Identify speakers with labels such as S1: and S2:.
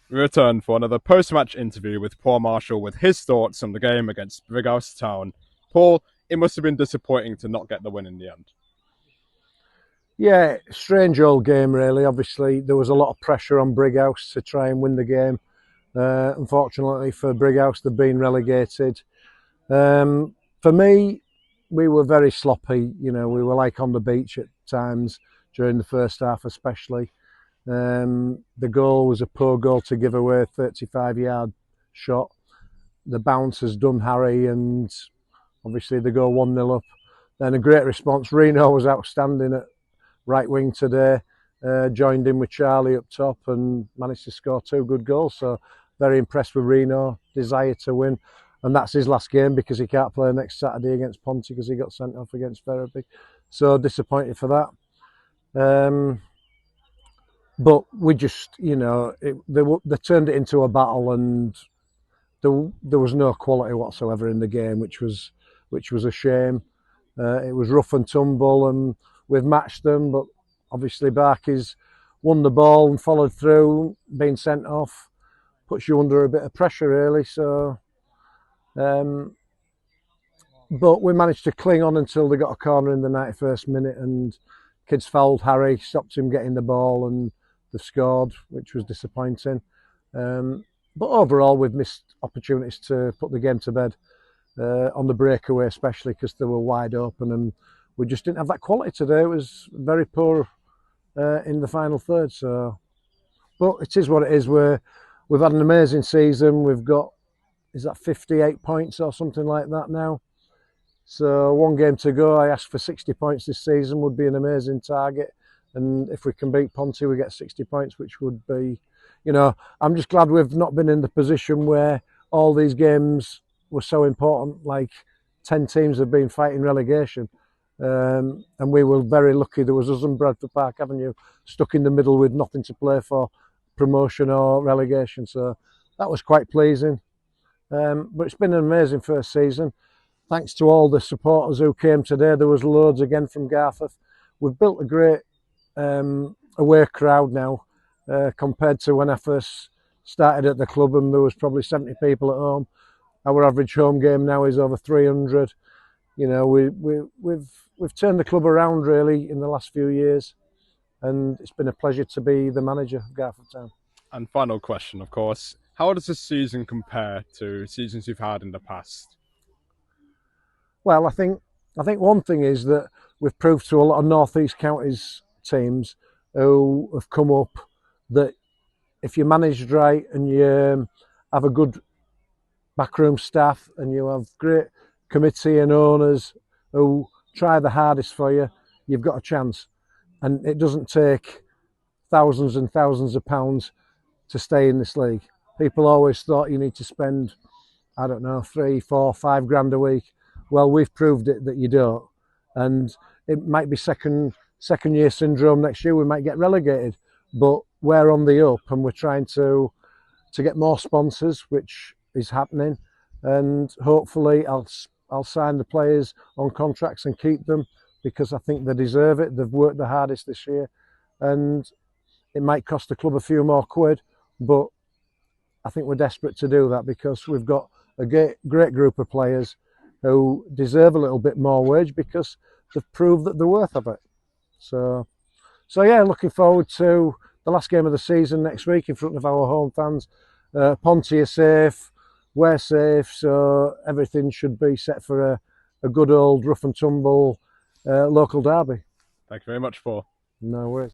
S1: We return for another post-match interview with Paul Marshall with his thoughts on the game against Brighouse Town. Paul, it must have been disappointing to not get the win in the end.
S2: Yeah, strange old game really. Obviously there was a lot of pressure on Brighouse to try and win the game. Unfortunately for Brighouse, they've been relegated. For me, we were very sloppy. You know, we were like on the beach at times during the first half especially. The goal was a poor goal to give away, 35-yard shot. The bounce has done Harry, and obviously they go 1-0 up. Then a great response. 𝙈𝙏𝙏𝘾𝙃 was outstanding at right wing today, joined in with Charlie up top and managed to score 2 good goals. So very impressed with 𝙈𝙏𝙏𝘾𝙃, desire to win. And that's his last game because he can't play next Saturday against 𝙄𝙃 because he got sent off against 𝙈𝘍𝙏𝙏. So disappointed for that. But we just, you know, they turned it into a battle, and there was no quality whatsoever in the game, which was a shame. It was rough and tumble, and we've matched them. But obviously, 𝙈𝘃𝑠 won the ball and followed through. Being sent off puts you under a bit of pressure, really. So, but we managed to cling on until they got a corner in the 91st minute, and kids fouled Harry, stopped him getting the ball, and they scored, which was disappointing. But overall, we've missed opportunities to put the game to bed on the breakaway, especially because they were wide open, and we just didn't have that quality today. It was very poor in the final third. So, but it is what it is. We've had an amazing season. We've got, is that 58 points or something like that now? So 1 game to go. I asked for 60 points this season, would be an amazing target. And if we can beat 𝙄𝙃, we get 60 points, which would be, you know, I'm just glad we've not been in the position where all these games were so important. Like 10 teams have been fighting relegation. And we were very lucky. There was us and Bradford Park Avenue stuck in the middle with nothing to play for, promotion or relegation. So that was quite pleasing. But it's been an amazing first season. Thanks to all the supporters who came today. There was loads again from Garforth. We've built a great away crowd now, compared to when I first started at the club, and there was probably 70 people at home. Our average home game now is over 300. You know, we've turned the club around really in the last few years, and it's been a pleasure to be the manager of Garforth Town.
S1: And final question, of course, how does this season compare to seasons you've had in the past?
S2: Well, I think one thing is that we've proved to a lot of North East counties teams who have come up that if you're managed right and you have a good backroom staff and you have great committee and owners who try the hardest for you, you've got a chance. And it doesn't take thousands and thousands of pounds to stay in this league. People always thought you need to spend, I don't know, 3, 4, 5 grand a week. Well, we've proved it that you don't. And it might be second year syndrome next year. We might get relegated, but we're on the up, and we're trying to get more sponsors, which is happening. And hopefully I'll sign the players on contracts and keep them, because I think they deserve it. They've worked the hardest this year, and it might cost the club a few more quid, but I think we're desperate to do that because we've got a great group of players who deserve a little bit more wage because they've proved that they're worth of it. So yeah, looking forward to the last game of the season next week in front of our home fans. 𝙄𝙃 are safe, we're safe, so everything should be set for a good old rough and tumble local derby.
S1: Thank you very much, Paul.
S2: No worries.